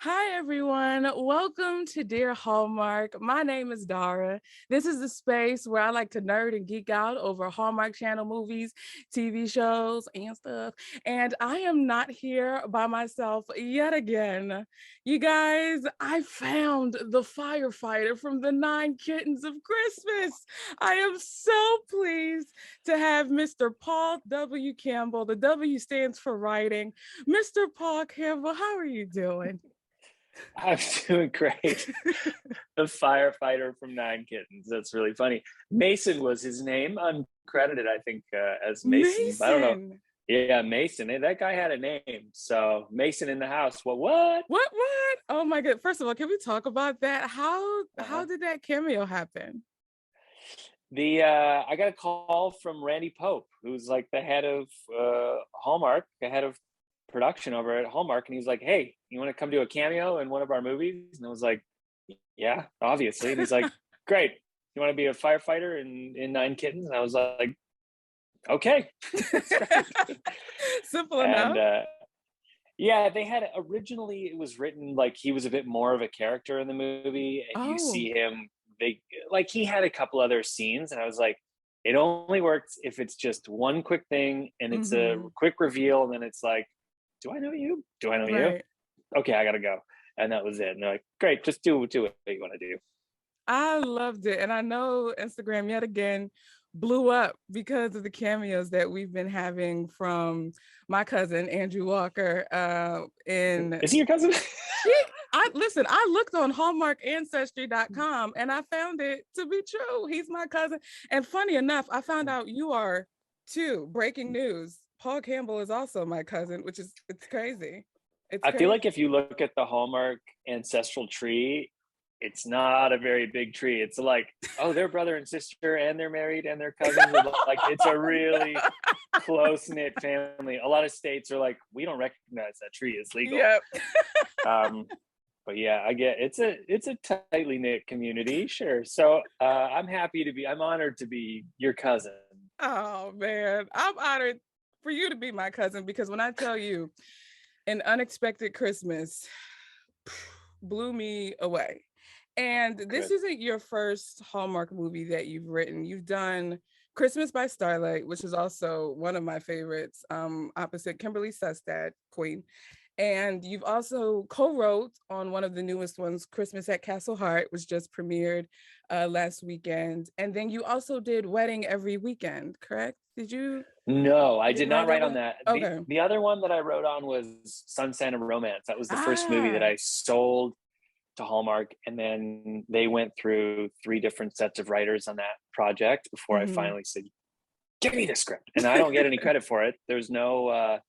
Hi, everyone. Welcome to Dear Hallmark. My name is Dara. This is the space where I like to nerd and geek out over Hallmark Channel movies, TV shows, and stuff. And I am not here by myself yet again. You guys, I found the firefighter from the Nine Kittens of Christmas. I am so pleased to have Mr. Paul W. Campbell. The W stands for writing. Mr. Paul Campbell, how are you doing? I'm doing great. The firefighter from Nine Kittens. That's really funny. Mason was his name, uncredited, I think, as Mason. I don't know. Mason. Yeah, Mason. Hey, that guy had a name. So Mason in the house. Well, what? What? Oh my God. First of all, can we talk about that? How Uh-huh. how did that cameo happen? I got a call from Randy Pope, who's like the head of Hallmark, the head of production over at Hallmark, and he's like, "Hey, you want to come do a cameo in one of our movies?" And I was like, "Yeah, obviously." And he's like, "Great. You want to be a firefighter in Nine Kittens?" And I was like, "Okay, that's great." Simple And enough. yeah, they had originally it was written like he was a bit more of a character in the movie, and you Oh. see him. They like he had a couple other scenes, and I was like, it only works if it's just one quick thing and it's a Hmm. quick reveal, and then it's like, do I know you? Do I know you? Right. Okay, I gotta go. And that was it. And they're like, great, just do what you want to do. I loved it. And I know Instagram yet again blew up because of the cameos that we've been having from my cousin Andrew Walker in Is he your cousin? He, I listen, I looked on hallmarkancestry.com and I found it to be true. He's my cousin. And funny enough, I found out you are too. Breaking news. Paul Campbell is also my cousin, which is it's crazy. It's I feel crazy. like if you look at the Hallmark ancestral tree, it's not a very big tree. It's like, oh, they're brother and sister, and they're married, and they're cousins. Like, it's a really close knit family. A lot of states are like, we don't recognize that tree as legal. Yep. Um, but yeah, I get it's a tightly knit community, sure. So I'm honored to be your cousin. Oh man. I'm honored for you to be my cousin because when I tell you an unexpected Christmas blew me away. And this Good. isn't your first Hallmark movie that you've written. You've done Christmas by Starlight, which is also one of my favorites, opposite Kimberly Sustad, Queen. And you've also co-wrote on one of the newest ones, Christmas at Castle Hart, which just premiered last weekend. And then you also did Wedding Every Weekend, correct? Did you No, I did didn't not write that write on one? that. The Okay. the other one that I wrote on was Sunset and Romance. That was the first movie that Ah. I sold to Hallmark, and then they went through three different sets of writers on that project before I Mhm. finally said, "Give me the script." And I don't get any credit for it. There's no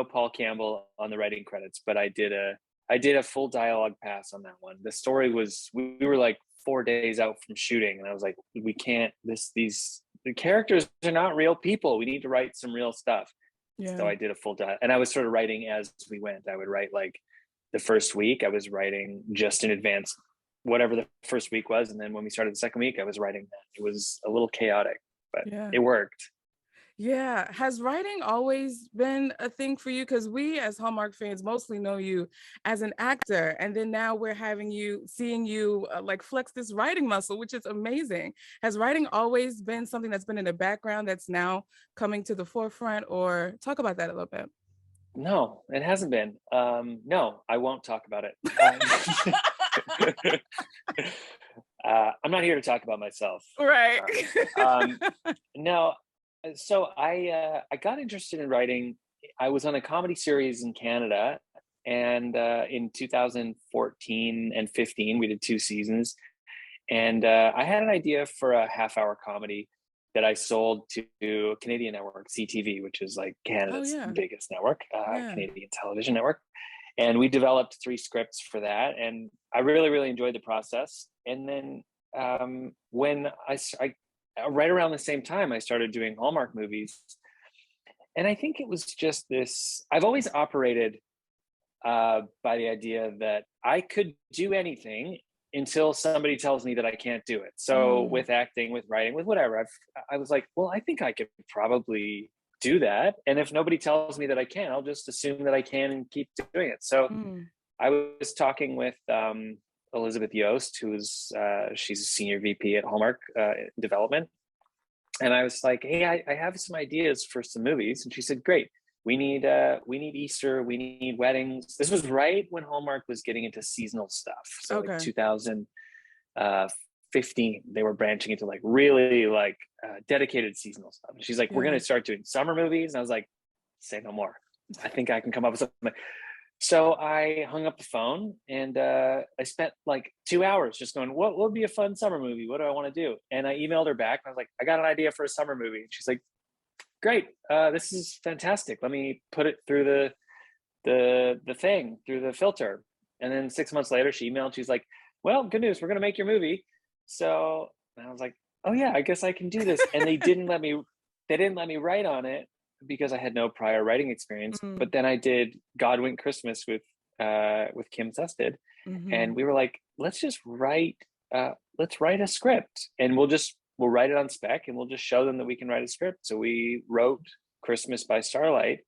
Paul Campbell on the writing credits, but I did a full dialogue pass on that one. The story was we were like 4 days out from shooting, and I was like, we can't these the characters are not real people. We need to write some real stuff. So Yeah. I did a full dialogue, and I was sort of writing as we went. I would write like the first week, I was writing just in advance, whatever the first week was, and then when we started the second week, I was writing that. It was a little chaotic, but Yeah. it worked. Yeah. Has writing always been a thing for you? Because we as Hallmark fans mostly know you as an actor. And then now we're seeing you like flex this writing muscle, which is amazing. Has writing always been something that's been in the background that's now coming to the forefront? Or talk about that a little bit. No, it hasn't been. No, I won't talk about it. I'm not here to talk about myself. Right. Um, no, so I got interested in writing. I was on a comedy series in Canada, and in 2014 and 15, we did 2 seasons. And I had an idea for a half-hour comedy that I sold to a Canadian network, CTV, which is like Oh Canada's yeah. biggest network, Yeah. Canadian television network. And we developed three scripts for that, and I really, really enjoyed the process. And then when right around the same time, I started doing Hallmark movies, and I think it was just this. I've always operated by the idea that I could do anything until somebody tells me that I can't do it. So Mm, with acting, with writing, with whatever, I was like, well, I think I could probably do that. And if nobody tells me that I can, I'll just assume that I can and keep doing it. So mm. I was talking with Elizabeth Yost, who's she's a senior VP at Hallmark development. And I was like, hey, I have some ideas for some movies. And she said, great. We need Easter, we need weddings. This was right when Hallmark was getting into seasonal stuff. So like 2015, they were branching into like really like dedicated seasonal stuff. And she's like, we're gonna start doing summer movies. And I was like, say no more. I think I can come up with something. So I hung up the phone and I spent like 2 hours just going, what would be a fun summer movie? What do I want to do? And I emailed her back. I was like, I got an idea for a summer movie. And she's like, great. This is fantastic. Let me put it through the thing, through the filter. And then 6 months later, she emailed. She's like, well, good news. We're going to make your movie. So I was like, oh yeah, I guess I can do this. And they didn't let me write on it, because I had no prior writing experience. But then I did God Wink Christmas with Kim Susted, and we were like, let's write a script, and we'll write it on spec, and we'll just show them that we can write a script. So we wrote Christmas by Starlight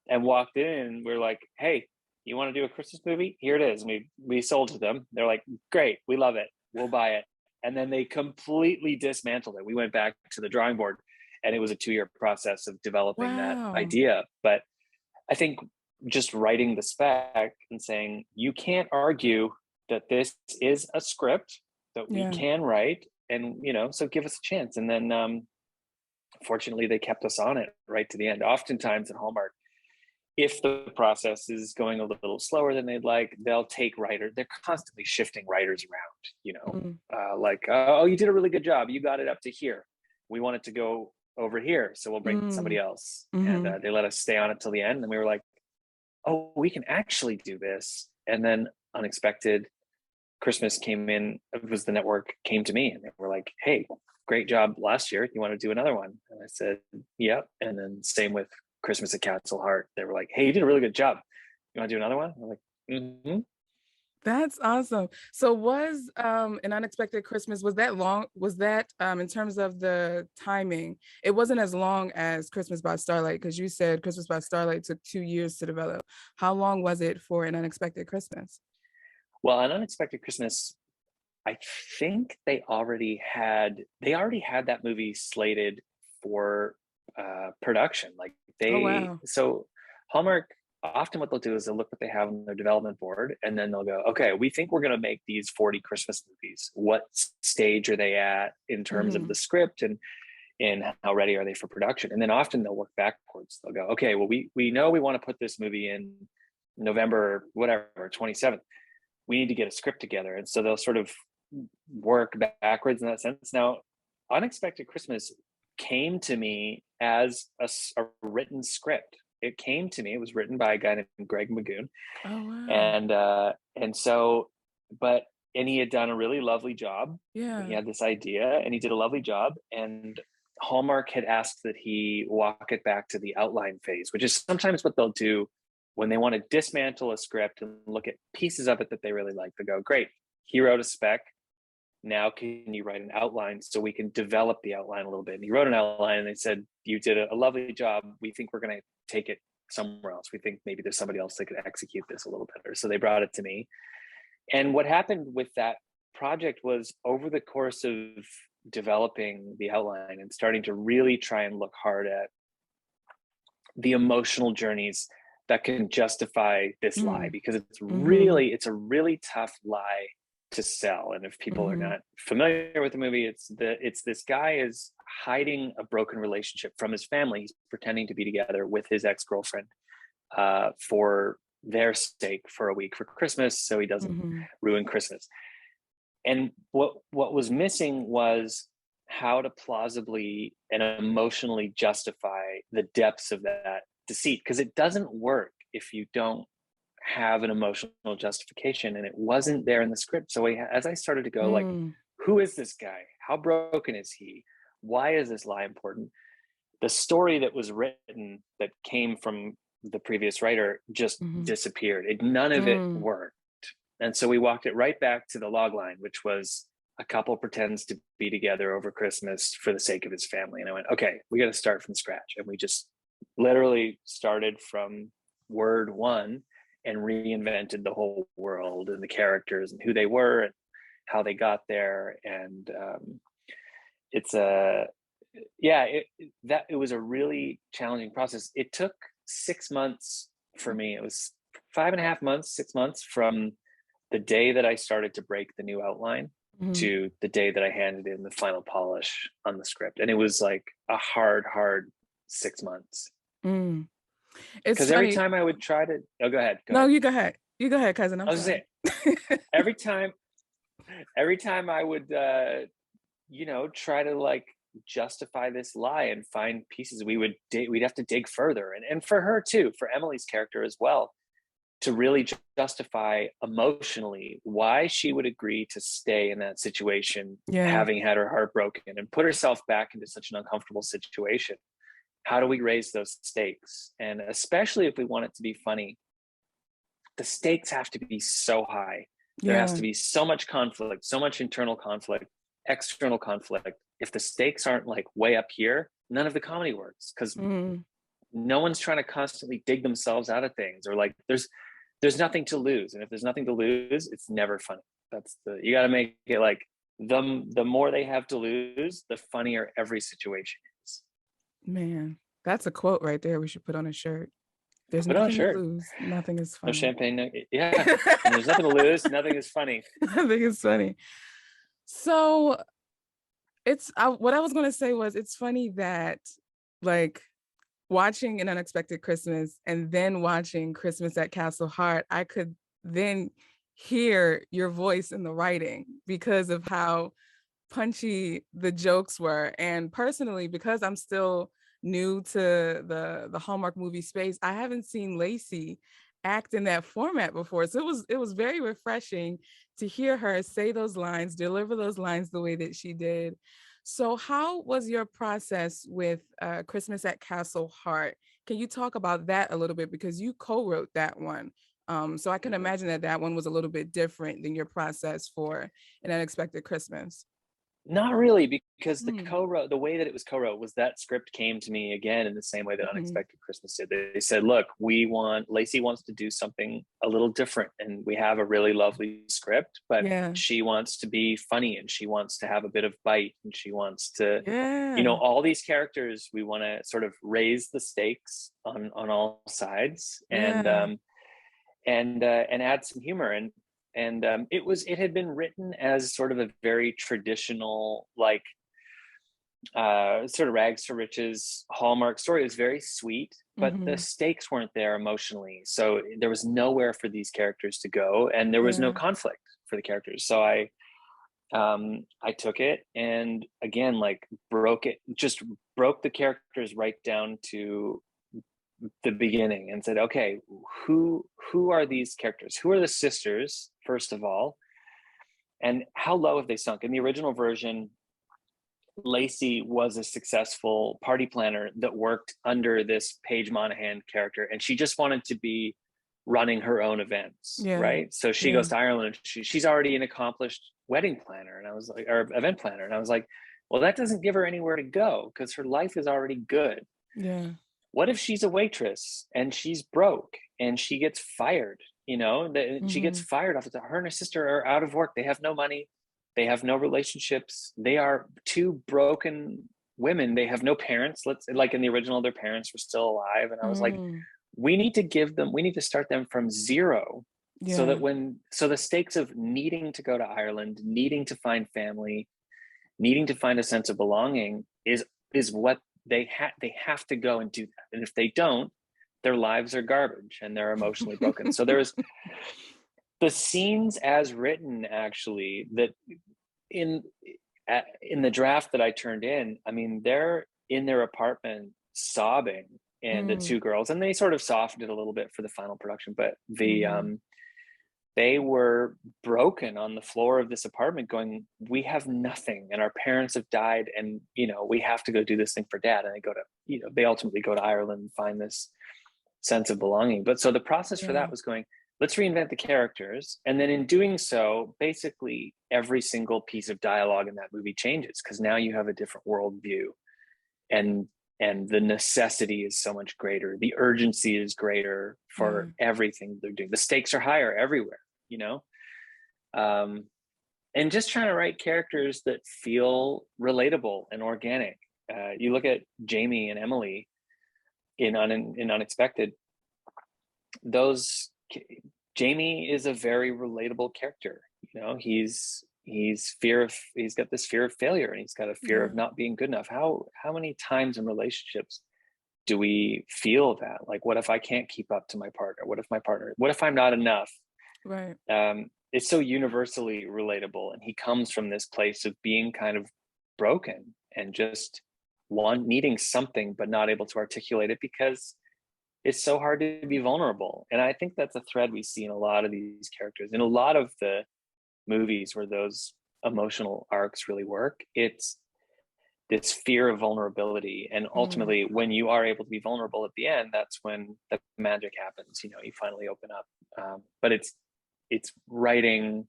and walked in, and we're like, hey, you want to do a Christmas movie? Here it is. And we sold to them. They're like, great, we love it, we'll buy it. And then they completely dismantled it. We went back to the drawing board. And it was a 2-year process of developing that idea. But I think just writing the spec and saying, you can't argue that this is a script that we can write. And, so give us a chance. And then fortunately, they kept us on it right to the end. Oftentimes at Hallmark, if the process is going a little slower than they'd like, they'll take writers. They're constantly shifting writers around, like, oh, you did a really good job. You got it up to here. We want it to go over here, so we'll bring somebody else. And they let us stay on it till the end, and we were like, oh, we can actually do this. And then Unexpected Christmas came in. It was the network came to me, and they were like, hey, great job last year, you want to do another one? And I said, yep. And then same with Christmas at Castle Hart. They were like, hey, you did a really good job, you want to do another one? I'm like, That's awesome. So was An Unexpected Christmas, was that long? Was that in terms of the timing, it wasn't as long as Christmas by Starlight, because you said Christmas by Starlight took 2 years to develop. How long was it for An Unexpected Christmas? Well, An Unexpected Christmas, I think they already had that movie slated for production. Like so Hallmark, often what they'll do is they'll look what they have on their development board, and then they'll go, okay, we think we're going to make these 40 Christmas movies. What stage are they at in terms of the script, and how ready are they for production? And then often they'll work backwards. They'll go, okay, well, we know we want to put this movie in November, whatever, 27th. We need to get a script together. And so they'll sort of work backwards in that sense. Now, Unexpected Christmas came to me as a written script. It came to me. It was written by a guy named Greg Magoon. Oh, wow. And he had done a really lovely job. Yeah. He had this idea, and he did a lovely job. And Hallmark had asked that he walk it back to the outline phase, which is sometimes what they'll do when they want to dismantle a script and look at pieces of it that they really like. They go, great, he wrote a spec. Now can you write an outline so we can develop the outline a little bit? And he wrote an outline, and they said, you did a lovely job. We think we're going to take it somewhere else. We think maybe there's somebody else that could execute this a little better. So they brought it to me. And what happened with that project was, over the course of developing the outline and starting to really try and look hard at the emotional journeys that can justify this lie, because it's a really tough lie to sell. And if people are not familiar with the movie, it's this guy is hiding a broken relationship from his family. He's pretending to be together with his ex-girlfriend for their sake for a week for Christmas, so he doesn't ruin Christmas. And what was missing was how to plausibly and emotionally justify the depths of that deceit, because it doesn't work if you don't have an emotional justification, and it wasn't there in the script. So as I started to go, like, who is this guy? How broken is he? Why is this lie important? The story that was written that came from the previous writer just disappeared. None of it worked. And so we walked it right back to the log line, which was a couple pretends to be together over Christmas for the sake of his family. And I went, okay, we got to start from scratch. And we just literally started from word one and reinvented the whole world and the characters and who they were and how they got there. And it's a it was a really challenging process. It took 6 months for me. It was 5.5 months, 6 months from the day that I started to break the new outline Mhm. to the day that I handed in the final polish on the script. And it was like a hard 6 months. Mm. It's Because every funny. time I would try to, oh, go ahead, go No, ahead. you go ahead. You go ahead, cousin. I I'm was just saying, sorry. every time I would, try to like justify this lie and find pieces, we'd have to dig further. And for her too, for Emily's character as well, to really justify emotionally why she would agree to stay in that situation, Yeah. having had her heart broken and put herself back into such an uncomfortable situation. How do we raise those stakes? And especially if we want it to be funny, the stakes have to be so high. There has Yeah. to be so much conflict, so much internal conflict, external conflict. If the stakes aren't like way up here, none of the comedy works, because Mm. no one's trying to constantly dig themselves out of things, or like there's nothing to lose. And if there's nothing to lose, it's never funny. You got to make it like the more they have to lose, the funnier every situation is. Man, that's a quote right there we should put on a shirt. There's Put on a nothing to shirt. lose. Nothing is No funny. champagne. No, yeah. When there's nothing to lose, nothing is funny. Nothing is funny. So what I was going to say was it's funny that like watching An Unexpected Christmas and then watching Christmas at Castle Hart, I could then hear your voice in the writing because of how punchy the jokes were. And personally, because I'm still new to the Hallmark movie space, I haven't seen Lacey act in that format before. So it was very refreshing to hear her say those lines, deliver those lines the way that she did. So how was your process with Christmas at Castle Hart? Can you talk about that a little bit, because you co-wrote that one? So I can Mhm. imagine that one was a little bit different than your process for An Unexpected Christmas. Not really, because Mm, the way that it was co-wrote was that script came to me again in the same way that mhm. Unexpected Christmas did. They said, look, Lacey wants to do something a little different, and we have a really lovely script, but Yeah, she wants to be funny and she wants to have a bit of bite and she wants to, yeah, all these characters, we want to sort of raise the stakes on all sides, yeah. and add some humor. And it had been written as sort of a very traditional, like sort of rags to riches Hallmark story. It was very sweet, but the Mhm. stakes weren't there emotionally, so there was nowhere for these characters to go, and there was no Yeah, conflict for the characters. So I took it and again, like, broke the characters right down to the beginning and said, okay, who are these characters? Who are the sisters, first of all, and how low have they sunk? In the original version, Lacey was a successful party planner that worked under this Paige Monahan character, and she just wanted to be running her own events, yeah, right? So she yeah, goes to Ireland and she's already an accomplished wedding planner, and I was like, or event planner, and I was like, well, that doesn't give her anywhere to go because her life is already good. yeah. What if she's a waitress and she's broke and she gets fired? She gets Mhm. fired off. Her and her sister are out of work. They have no money. They have no relationships. They are two broken women. They have no parents. Like in the original, their parents were still alive. And I was like, Mm, we need to start them from zero, yeah, so the stakes of needing to go to Ireland, needing to find family, needing to find a sense of belonging is what they have to go and do that. And if they don't, their lives are garbage and they're emotionally broken. So there's the scenes as written, actually, that in in the draft that I turned in, I mean, they're in their apartment sobbing, and the mm, two girls, and they sort of softened it a little bit for the final production, but mhm. they were broken on the floor of this apartment going, we have nothing and our parents have died, and we have to go do this thing for dad. And they ultimately go to Ireland and find this sense of belonging. But so the process for Yeah, that was going, let's reinvent the characters, and then in doing so, basically every single piece of dialogue in that movie changes, because now you have a different worldview, and and the necessity is so much greater. The urgency is greater Yeah. for everything they're doing. The stakes are higher everywhere, you know? And just trying to write characters that feel relatable and organic. You look at Jamie and Emily in Unexpected. Jamie is a very relatable character. You know, he's got this fear of failure, and he's got a fear Yeah. of not being good enough. How many times in relationships do we feel that? Like, what if I can't keep up to my partner? What if I'm not enough? Right. It's so universally relatable, and he comes from this place of being kind of broken and just needing something but not able to articulate it because it's so hard to be vulnerable. And I think that's a thread we see in a lot of these characters. In a lot of the movies where those emotional arcs really work, it's this fear of vulnerability. And ultimately, when you are able to be vulnerable at the end, that's when the magic happens. You know, you finally open up. But it's writing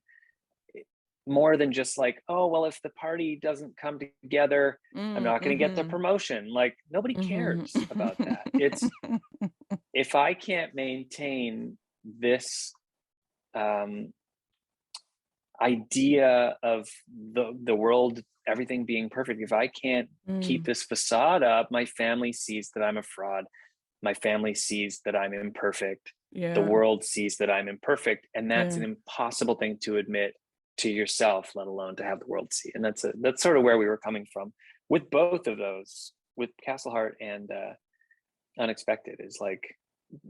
more than just like, oh, well, if the party doesn't come together, I'm not going to get the promotion. Like, nobody cares about that. It's, if I can't maintain this idea of the world, everything being perfect, if I can't keep this facade up, my family sees that I'm a fraud. My family sees that I'm imperfect. Yeah. The world sees that I'm imperfect, and that's Yeah. an impossible thing to admit to yourself, let alone to have the world see. And that's sort of where we were coming from with both of those, with Castle Hart and Unexpected. Is like,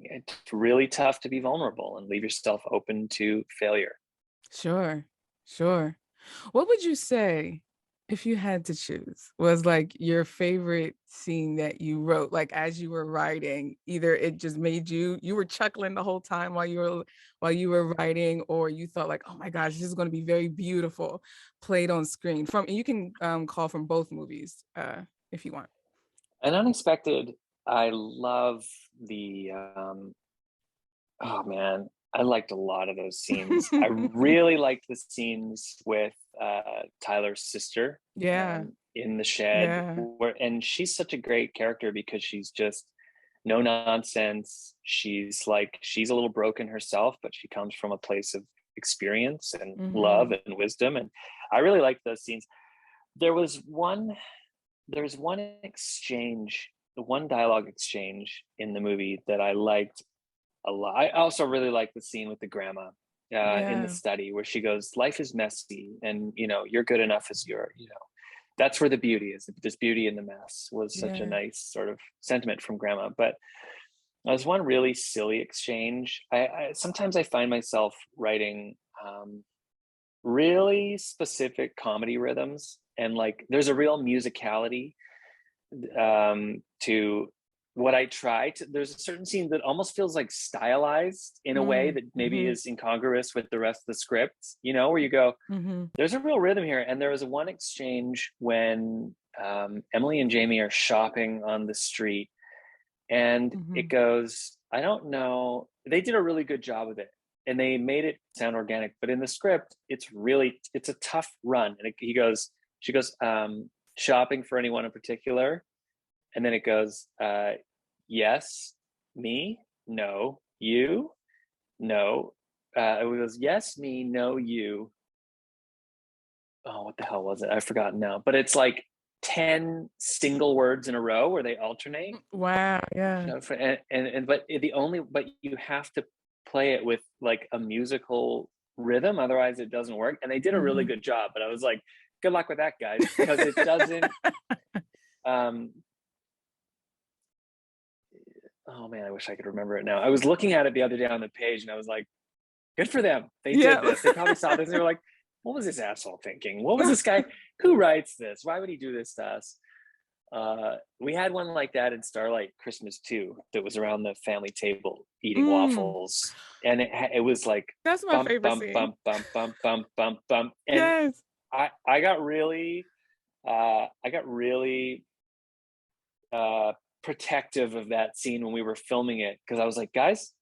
it's really tough to be vulnerable and leave yourself open to failure. Sure. Sure. What would you say, if you had to choose, was like your favorite scene that you wrote, like as you were writing? Either it just made you were chuckling the whole time while you were writing, or you thought like, oh my gosh, this is going to be very beautiful played on screen. And you can call from both movies if you want. And Unexpected, I love the oh man, I liked a lot of those scenes. I really liked the scenes with Tyler's sister, Yeah. in the shed, Yeah. and she's such a great character because she's just no nonsense. She's a little broken herself, but she comes from a place of experience and love and wisdom. And I really liked those scenes. There was one exchange, one dialogue exchange in the movie that I liked a lot. I also really like the scene with the grandma in the Yeah. study where she goes, life is messy, and you're good enough as that's where the beauty is. There's beauty in the mess, was such a Yeah. nice sort of sentiment from grandma. But there's one really silly exchange. Sometimes I find myself writing really specific comedy rhythms, and like there's a real musicality to what I try to. There's a certain scene that almost feels like stylized in a way that maybe is incongruous with the rest of the script, where you go, there's a real rhythm here. And there was one exchange when Emily and Jamie are shopping on the street, and it goes, I don't know, they did a really good job of it, and they made it sound organic, but in the script, it's a tough run. And she goes, shopping for anyone in particular? And then it goes, yes, me, no, you, no. It goes, yes, me, no, you. Oh, what the hell was it? I've forgotten now. But it's like 10 single words in a row where they alternate. Wow. Yeah. But you have to play it with like a musical rhythm, otherwise it doesn't work. And they did a really good job. But I was like, good luck with that, guys, because it doesn't. Oh man, I wish I could remember it now. I was looking at it the other day on the page, and I was like, good for them. They did this. They probably saw this and they were like, what was this asshole thinking? What was this guy? Who writes this? Why would he do this to us? We had one like that in Starlight Christmas 2 that was around the family table eating waffles. And it was like, That's my bump, favorite bump, scene. bump, bump, bump, bump, bump, bump. And Yes. I got really protective of that scene when we were filming it, because I was like, guys,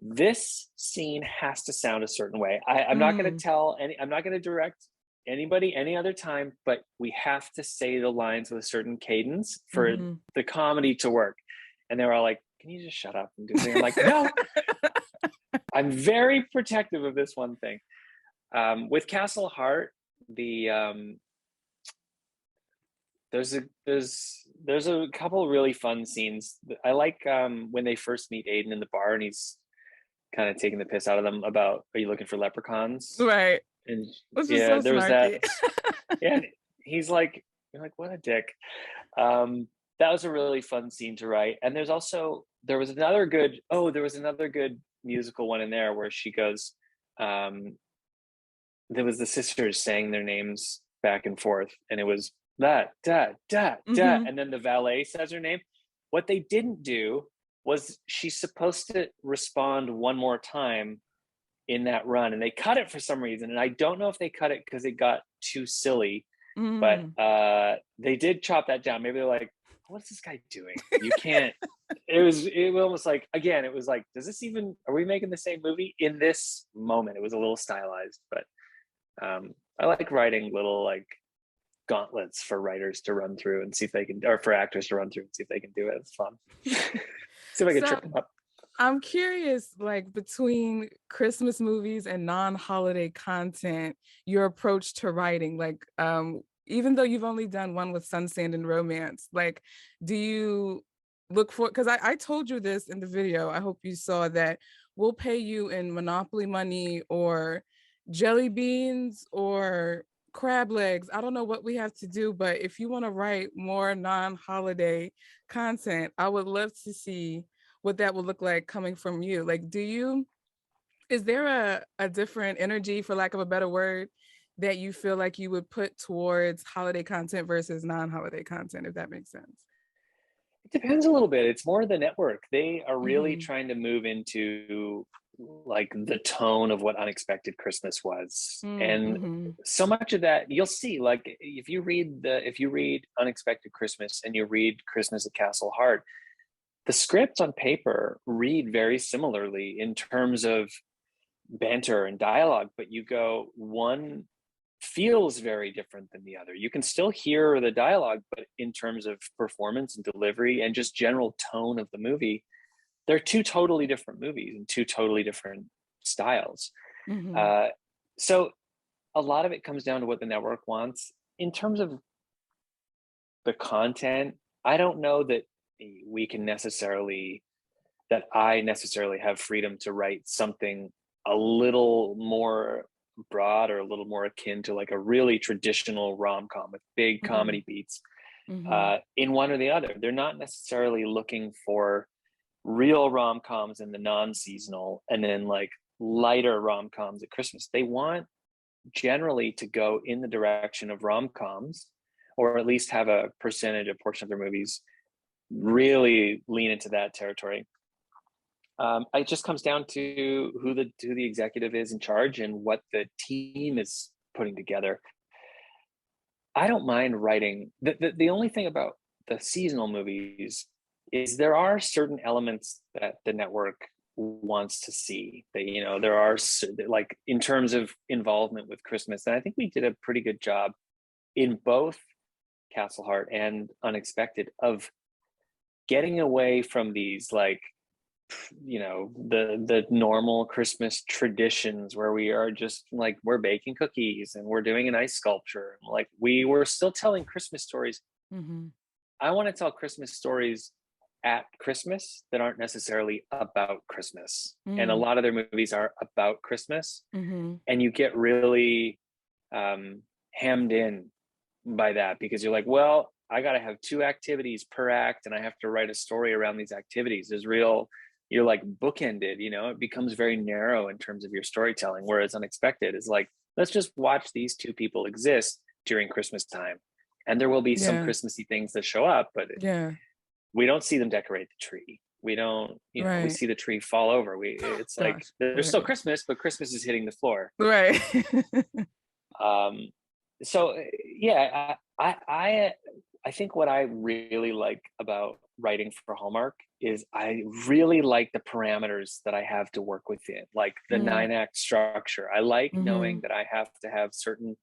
this scene has to sound a certain way. I'm not going to direct anybody any other time, but we have to say the lines with a certain cadence for Mm-hmm. the comedy to work. And they were all like, can you just shut up and do something? I'm like, no, I'm very protective of this one thing. With Castle Hart, there's a couple really fun scenes. I like when they first meet Aiden in the bar and he's kind of taking the piss out of them about, are you looking for leprechauns? Right. And Which is yeah, so there was that. snarky. Yeah, he's like, you're like, what a dick. That was a really fun scene to write. And there was another good musical one in there where she goes, there was the sisters saying their names back and forth, and it was that da da da, Mm-hmm. and then the valet says her name. What they didn't do was she's supposed to respond one more time in that run, and they cut it for some reason, and I don't know if they cut it because it got too silly, but Mm. they did chop that down. Maybe they're like, what's this guy doing? You can't. It was almost like, again, it was like, are we making the same movie? In this moment it was a little stylized, but I like writing little like gauntlets for writers to run through and see if they can, or for actors to run through and see if they can do it. It's fun. See if I can So trip them up. I'm curious, like between Christmas movies and non-holiday content, your approach to writing, like even though you've only done one with Sun, Sand, and Romance, like do you look for, because I told you this in the video, I hope you saw that we'll pay you in Monopoly money or jelly beans or crab legs. I don't know what we have to do, but if you want to write more non-holiday content, I would love to see what that would look like coming from you. Like, is there a different energy, for lack of a better word, that you feel like you would put towards holiday content versus non-holiday content, if that makes sense? It depends a little bit. It's more the network. They are really Mm-hmm. trying to move into like the tone of what Unexpected Christmas was. And Mm-hmm. so much of that you'll see, like if you read Unexpected Christmas and you read Christmas at Castle Hart, the scripts on paper read very similarly in terms of banter and dialogue, but you go, one feels very different than the other. You can still hear the dialogue, but in terms of performance and delivery and just general tone of the movie, they're two totally different movies and two totally different styles. Mm-hmm. So a lot of it comes down to what the network wants. In terms of the content, I don't know that I necessarily have freedom to write something a little more broad or a little more akin to like a really traditional rom-com with big Mm-hmm. comedy beats Mm-hmm. in one or the other. They're not necessarily looking for real rom-coms in the non-seasonal and then like lighter rom-coms at Christmas. They want generally to go in the direction of rom-coms, or at least have a portion of their movies really lean into that territory. It just comes down to who the executive is in charge and what the team is putting together. I don't mind writing. The only thing about the seasonal movies is there are certain elements that the network wants to see. There are, like, in terms of involvement with Christmas, and I think we did a pretty good job in both Castle Hart and Unexpected of getting away from these, like, the normal Christmas traditions where we are just like, we're baking cookies and we're doing an ice sculpture, like we were still telling Christmas stories. Mm-hmm. I want to tell Christmas stories at Christmas that aren't necessarily about Christmas, and a lot of their movies are about Christmas. Mm-hmm. And you get really hemmed in by that because you're like, well, I got to have 2 activities per act and I have to write a story around these activities. You're like bookended, it becomes very narrow in terms of your storytelling. Whereas Unexpected is like, let's just watch these 2 people exist during Christmas time. And there will be some Yeah. Christmassy things that show up, but Yeah. we don't see them decorate the tree. We don't, we Right. see the tree fall over. It's like, Gosh. there's Right. still Christmas, but Christmas is hitting the floor. Right. So yeah, I think what I really like about writing for Hallmark is I really like the parameters that I have to work within, like the 9-act structure. I like knowing that I have to have certain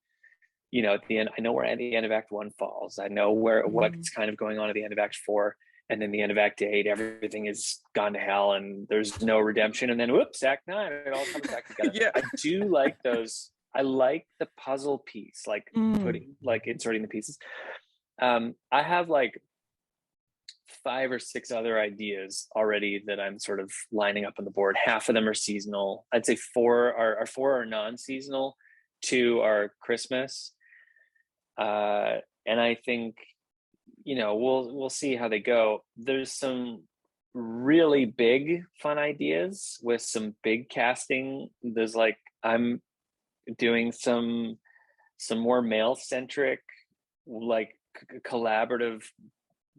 you know, at the end, I know where at the end of Act 1 falls. I know where what's kind of going on at the end of Act 4. And then the end of Act 8, everything is gone to hell and there's no redemption. And then whoops, Act 9, it all comes back together. Yeah. I do like those. I like the puzzle piece, like inserting the pieces. I have like 5 or 6 other ideas already that I'm sort of lining up on the board. Half of them are seasonal. I'd say 4 are non-seasonal, 2 are Christmas. And I think, you know, we'll see how they go. There's some really big fun ideas with some big casting. There's like, I'm doing some more male-centric, like collaborative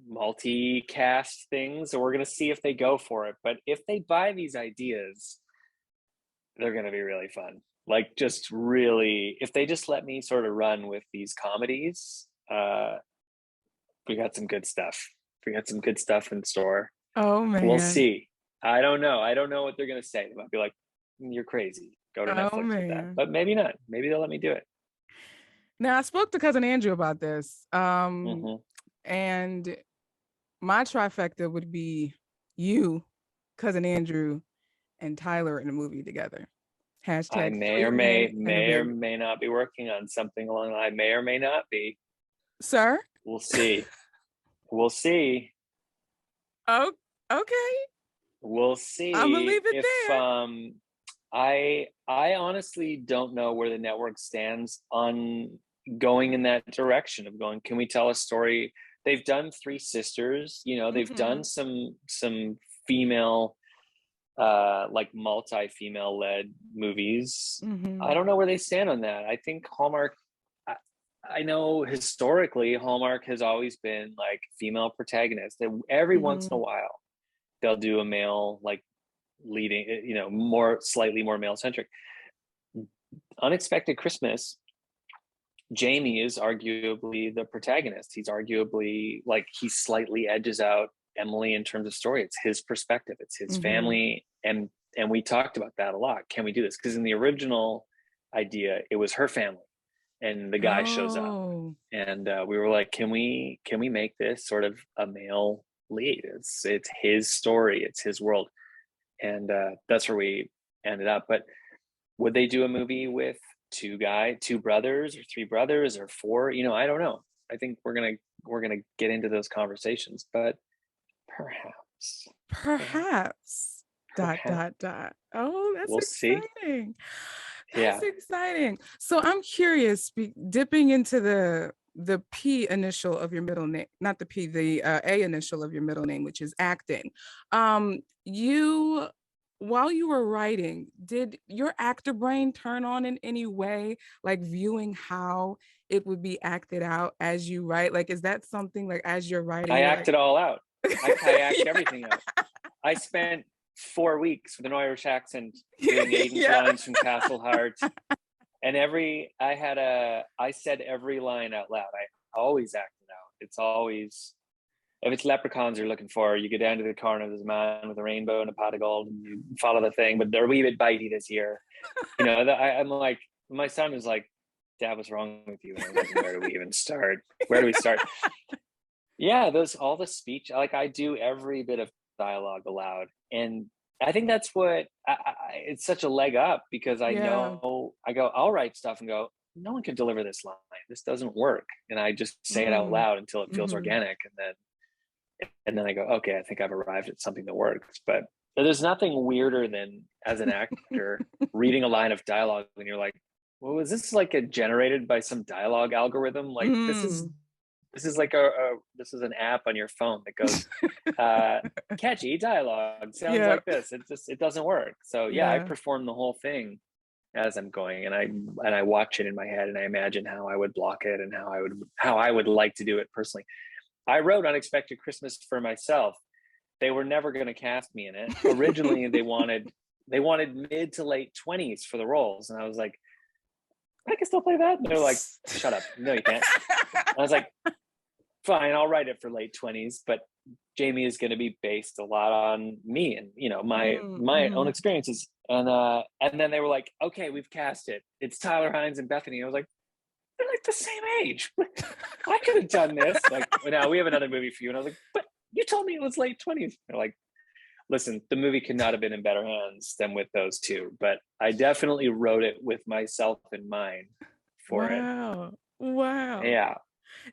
multi-cast things. So we're going to see if they go for it. But if they buy these ideas, they're going to be really fun. Like, just really, if they just let me sort of run with these comedies, we got some good stuff. We got some good stuff in store. Oh man. We'll see. I don't know what they're going to say. They might be like, you're crazy. Go to Netflix with that. But maybe not. Maybe they'll let me do it. Now, I spoke to Cousin Andrew about this. And my trifecta would be you, Cousin Andrew, and Tyler in a movie together. Hashtag I may or may not be working on something along the line. May or may not be. Sir? We'll see. We'll see. Oh, okay. We'll see. I'm gonna leave it there. I honestly don't know where the network stands on going in that direction of going, can we tell a story? They've done Three Sisters, you know, they've done some female, like multi-female led movies. I don't know where they stand on that. I think Hallmark, I know historically Hallmark has always been like female protagonist. Every once in a while they'll do a male, like leading, you know, slightly more male centric. Unexpected Christmas, Jamie is arguably the protagonist. He's arguably, like, he slightly edges out Emily in terms of story. It's his perspective, it's his family, and we talked about that a lot. Can we do this? Because in the original idea, it was her family, and the guy shows up, and we were like, can we make this sort of a male lead? It's his story, it's his world, and that's where we ended up. But would they do a movie with 2 brothers or 3 brothers or 4? You know, I don't know. I think we're gonna get into those conversations, but perhaps. Dot. Oh, that's exciting. See. That's exciting. So I'm curious, dipping into the P initial of your middle name, not the P, the A initial of your middle name, which is acting. While you were writing, did your actor brain turn on in any way, like viewing how it would be acted out as you write? Like, is that something, like, as you're writing? I act it all out. I act everything out. I spent 4 weeks with an Irish accent doing Aiden's lines from Castle Hart. And I said every line out loud. I always act it out. It's always, if it's leprechauns you're looking for, you go down to the corner, there's a man with a rainbow and a pot of gold, and you follow the thing, but they're a wee bit bitey this year. You know, I'm like, my son is like, Dad, what's wrong with you? And I'm like, where do we even start? Where do we start? Yeah, all the speech, like, I do every bit of dialogue aloud. And I think that's what, it's such a leg up, because I know, I'll write stuff and go, no one can deliver this line. This doesn't work. And I just say it out loud until it feels organic. And then I go, okay, I think I've arrived at something that works. But there's nothing weirder than, as an actor, reading a line of dialogue and you're like, well, is this like generated by some dialogue algorithm? Like, this is like this is an app on your phone that goes, catchy dialogue sounds like this. It doesn't work. So I perform the whole thing as I'm going, and I watch it in my head, and I imagine how I would block it and how I would like to do it personally. I wrote Unexpected Christmas for myself. They were never going to cast me in it. Originally, they wanted mid to late 20s for the roles, and I was like, I can still play that. And they're like, shut up. No, you can't. I was like, fine, I'll write it for late 20s, but Jamie is going to be based a lot on me and, you know, my own experiences. And then they were like, okay, we've cast it. It's Tyler Hines and Bethany. I was like, we're like the same age. I could have done this. Like, well, now we have another movie for you. And I was like, but you told me it was late 20s. They're like, listen, the movie could not have been in better hands than with those two. But I definitely wrote it with myself in mind for it. Wow. Wow. Yeah.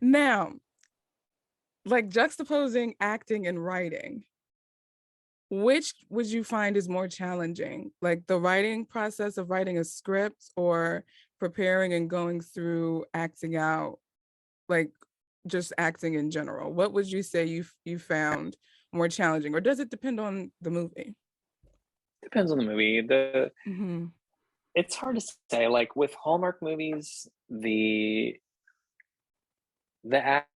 Now, like juxtaposing acting and writing, which would you find is more challenging? Like the writing process of writing a script or preparing and going through acting out, like just acting in general? What would you say you found more challenging, or does it depend on the movie? Depends on the movie. Mhm. It's hard to say. Like with Hallmark movies, the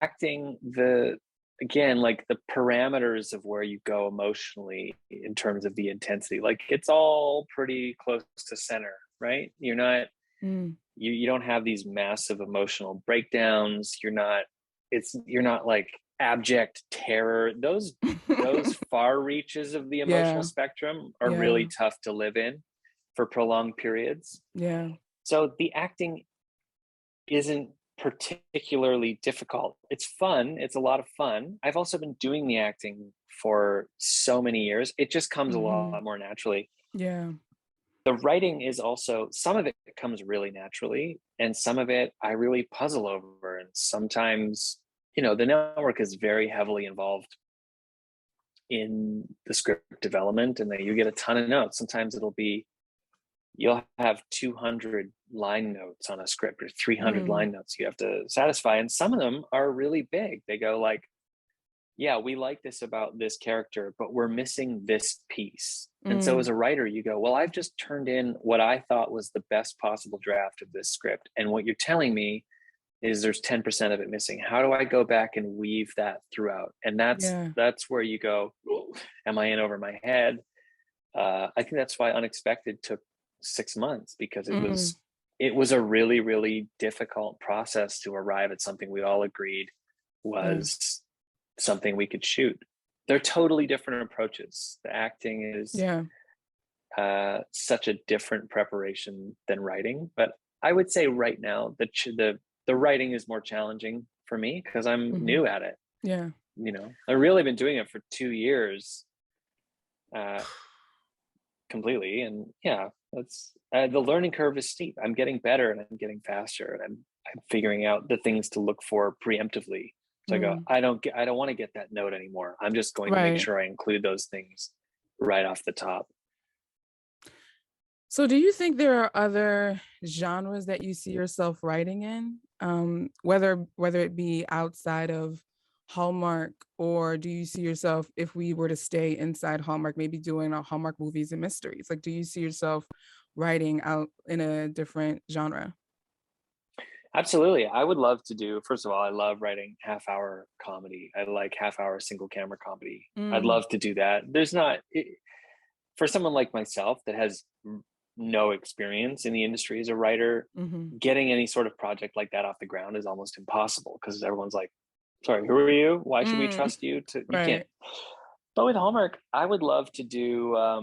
acting, the again, like the parameters of where you go emotionally in terms of the intensity, like it's all pretty close to center, right? You're not Mm. you don't have these massive emotional breakdowns. You're not like abject terror. Those far reaches of the emotional Yeah. spectrum are really Yeah. tough to live in for prolonged periods. Yeah. So the acting isn't particularly difficult. It's fun. It's a lot of fun. I've also been doing the acting for so many years. It just comes a Mhm. lot more naturally. Yeah. The writing is also, some of it comes really naturally, and some of it I really puzzle over. And sometimes, the network is very heavily involved in the script development, and then you get a ton of notes. Sometimes you'll have 200 line notes on a script, or 300 Mm. line notes you have to satisfy, and some of them are really big. They go like, yeah, we like this about this character, but we're missing this piece. And so as Mm. a writer, you go, well, I've just turned in what I thought was the best possible draft of this script, and what you're telling me is there's 10% of it missing. How do I go back and weave that throughout? And Yeah. that's where you go, am I in over my head? I think that's why Unexpected took 6 months, because Mm. it was a really, really difficult process to arrive at something we all agreed Yeah. was something we could shoot. They're totally different approaches. The acting is Yeah. such a different preparation than writing, but I would say right now the writing is more challenging for me because I'm Mhm. new at it. Yeah. I've really been doing it for 2 years. Uh, Completely. And yeah, that's the learning curve is steep. I'm getting better and I'm getting faster, and I'm figuring out the things to look for preemptively. So I go, Mm. I don't want to get that note anymore. I'm just going to make Right. sure I include those things right off the top. So do you think there are other genres that you see yourself writing in? Whether it be outside of Hallmark, or do you see yourself, if we were to stay inside Hallmark, maybe doing a Hallmark movies and mysteries? Like, do you see yourself writing out in a different genre? Absolutely. I would love to do, first of all, I love writing half hour comedy. I like half hour single camera comedy. I'd Mm. love to do that. For someone like myself that has no experience in the industry as a writer, Mhm. getting any sort of project like that off the ground is almost impossible, because everyone's like, sorry, who are you? Why should we Mm. trust you to, you can't. Right. But with Hallmark, I would love to do, uh,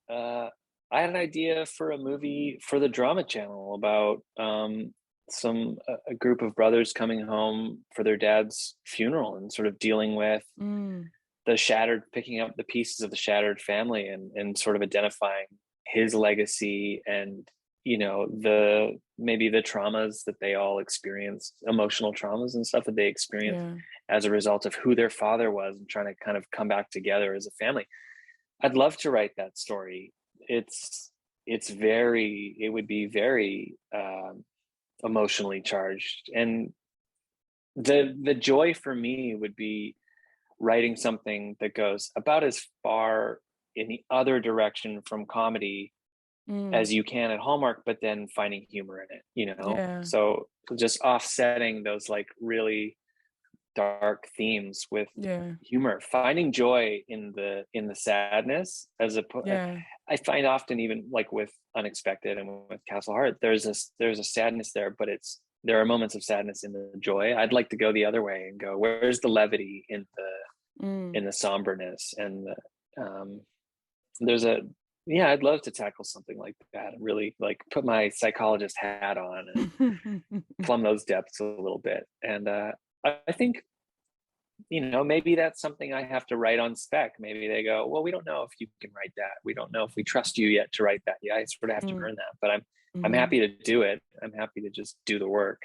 I had an idea for a movie for the drama channel about a group of brothers coming home for their dad's funeral, and sort of dealing with Mm. picking up the pieces of the shattered family, and sort of identifying his legacy, and the maybe the traumas that they all experienced, emotional traumas and stuff that they experienced Yeah. as a result of who their father was, and trying to kind of come back together as a family. I'd love to write that story. It would be very emotionally charged, and the joy for me would be writing something that goes about as far in the other direction from comedy Mm. as you can at Hallmark, but then finding humor in it. Yeah. So just offsetting those like really dark themes with Yeah. humor, finding joy in the sadness. Yeah. I find often, even like with Unexpected and with Castle Hart, there's a sadness there, but there are moments of sadness in the joy. I'd like to go the other way and go, where's the levity Mm. in the somberness, and the, there's a yeah, I'd love to tackle something like that and really like put my psychologist hat on and plumb those depths a little bit. And I think, maybe that's something I have to write on spec. Maybe they go, well, we don't know if you can write that. We don't know if we trust you yet to write that. Yeah, I sort of have to earn that, but I'm Mhm. happy to do it. I'm happy to just do the work.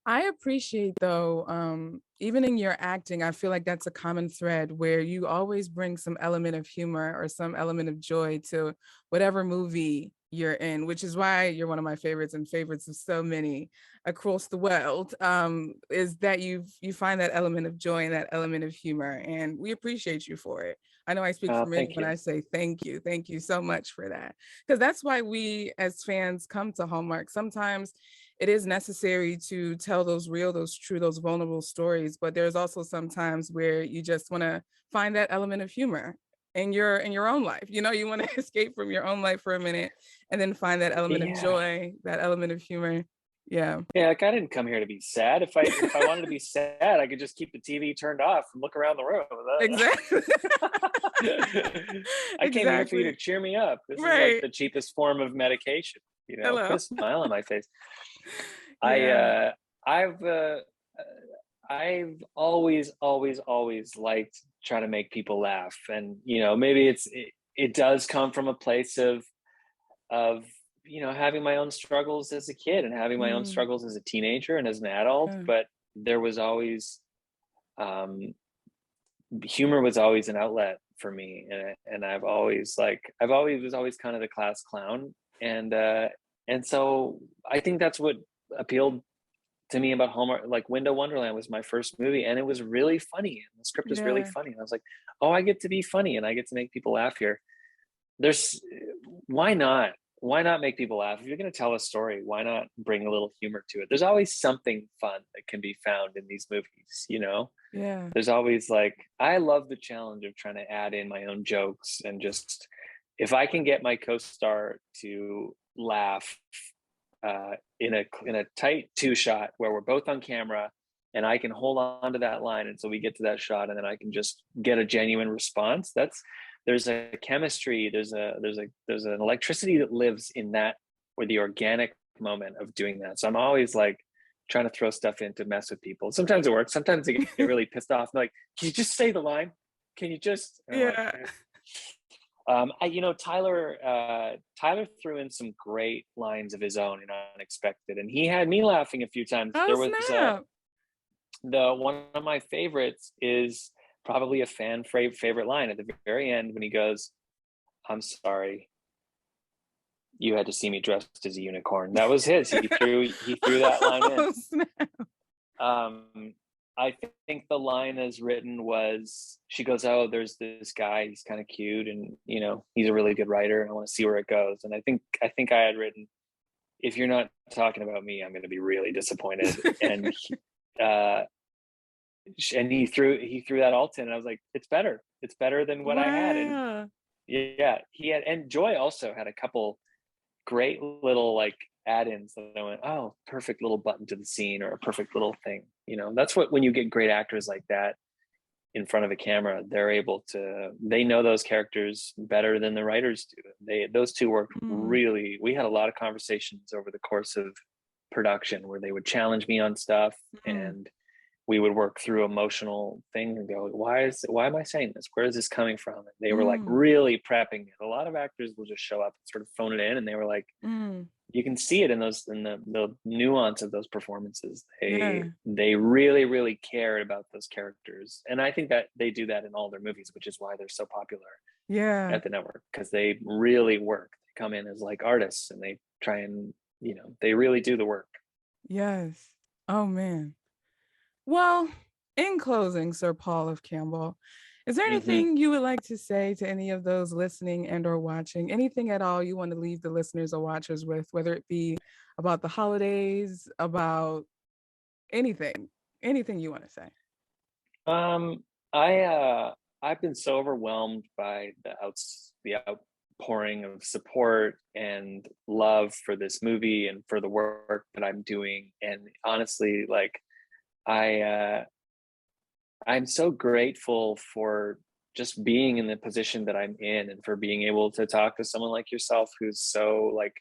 I appreciate though, even in your acting, I feel like that's a common thread where you always bring some element of humor or some element of joy to whatever movie you're in, which is why you're one of my favorites and favorites of so many across the world. Is that you find that element of joy and that element of humor, and we appreciate you for it. I know I speak for many Thank when you. I say thank you so much for that, because that's why we as fans come to Hallmark. Sometimes it is necessary to tell those real, those true, those vulnerable stories, but there's also some times where you just want to find that element of humor in your own life. You want to escape from your own life for a minute and then find that element of Yeah. joy, that element of humor. Yeah. Yeah, like I didn't come here to be sad. If I wanted to be sad, I could just keep the TV turned off and look around the room. Exactly. I came here for you to Exactly. cheer me up. This is like Right. the cheapest form of medication. Put Hello. a smile on my face. I Yeah. I've I've always liked trying to make people laugh, and maybe it does come from a place of having my own struggles as a kid and having my own Mm, struggles as a teenager and as an adult. yeah. But there was always um, humor was always an outlet for me, and I've always was always kind of the class clown, and so I think that's what appealed to me about Hallmark. Like Window Wonderland was my first movie, and it was really funny, and the script was really Yeah. funny, and I was like, oh, I get to be funny and I get to make people laugh here. There's Why not? Why not make people laugh? If you're going to tell a story, why not bring a little humor to it? There's always something fun that can be found in these movies. Yeah. There's always like, I love the challenge of trying to add in my own jokes, and just if I can get my co-star to laugh in a tight two shot where we're both on camera, and I can hold on to that line until we get to that shot, and then I can just get a genuine response. There's a chemistry, there's an electricity that lives in that, or the organic moment of doing that. So I'm always like trying to throw stuff in to mess with people. Sometimes it works. Sometimes they get really pissed off. They're like, can you just say the line? Can you just? And I'm like, Yeah. Tyler threw in some great lines of his own and unexpected, and he had me laughing a few times. Oh, There was snap. the one of my favorites is probably a fan favorite line at the very end when he goes, "I'm sorry, you had to see me dressed as a unicorn." That was his. He threw that line in. Oh, snap. Um, I think the line as written was, she goes, "Oh, there's this guy. He's kind of cute, and he's a really good writer. And I want to see where it goes." And I think I had written, "If you're not talking about me, I'm going to be really disappointed." Uh, and he threw that alt in, and I was like, "It's better. It's better than what I had." And Wow. yeah, and Joy also had a couple great little like add-ins that I went, oh, perfect little button to the scene, or a perfect little thing. That's what, when you get great actors like that in front of a camera, they know those characters better than the writers do. Those two worked Mm, really. We had a lot of conversations over the course of production where they would challenge me on stuff, mm, and we would work through emotional thing and go, why am I saying this? Where is this coming from? And they were like mm, really prepping it. A lot of actors will just show up and sort of phone it in, and they were like, mm. you can see it in the nuance of those performances. They Yeah. they really, really cared about those characters. And I think that they do that in all their movies, which is why they're so popular Yeah. at the network, because they really work. They come in as like artists, and they try and they really do the work. Yes. Oh, man. Well, in closing, Sir Paul of Campbell, is there Hmm. anything you would like to say to any of those listening and or watching? Anything at all you want to leave the listeners or watchers with, whether it be about the holidays, about anything, anything you want to say? Um, I've been so overwhelmed by the outpouring of support and love for this movie and for the work that I'm doing. And honestly, like I I'm so grateful for just being in the position that I'm in, and for being able to talk to someone like yourself who's so like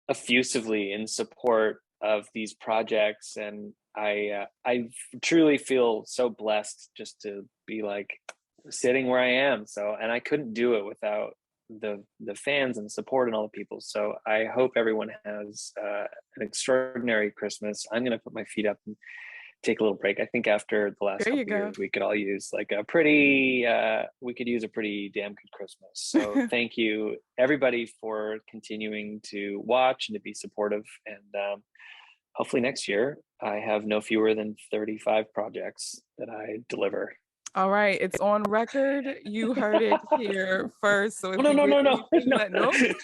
effusively in support of these projects. And I truly feel so blessed just to be like sitting where I am. So, and I couldn't do it without the fans and support and all the people. So I hope everyone has an extraordinary Christmas. I'm gonna put my feet up and take a little break. I think after the last There couple you of go. years, we could all use like a pretty we could use a pretty damn good Christmas. So thank you everybody for continuing to watch and to be supportive. And hopefully next year I have no fewer than 35 projects that I deliver. All right, it's on record. You heard it here first. So if No, you no, get no, no, anything no. that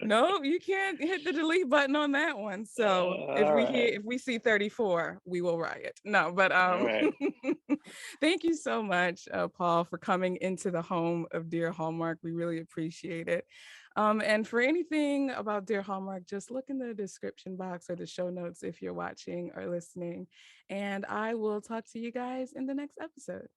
no, you can't hit the delete button on that one. So All right. if we see 34, we will riot. No, but All right. thank you so much, Paul, for coming into the home of Dear Hallmark. We really appreciate it. And for anything about Dear Hallmark, just look in the description box or the show notes if you're watching or listening. And I will talk to you guys in the next episode.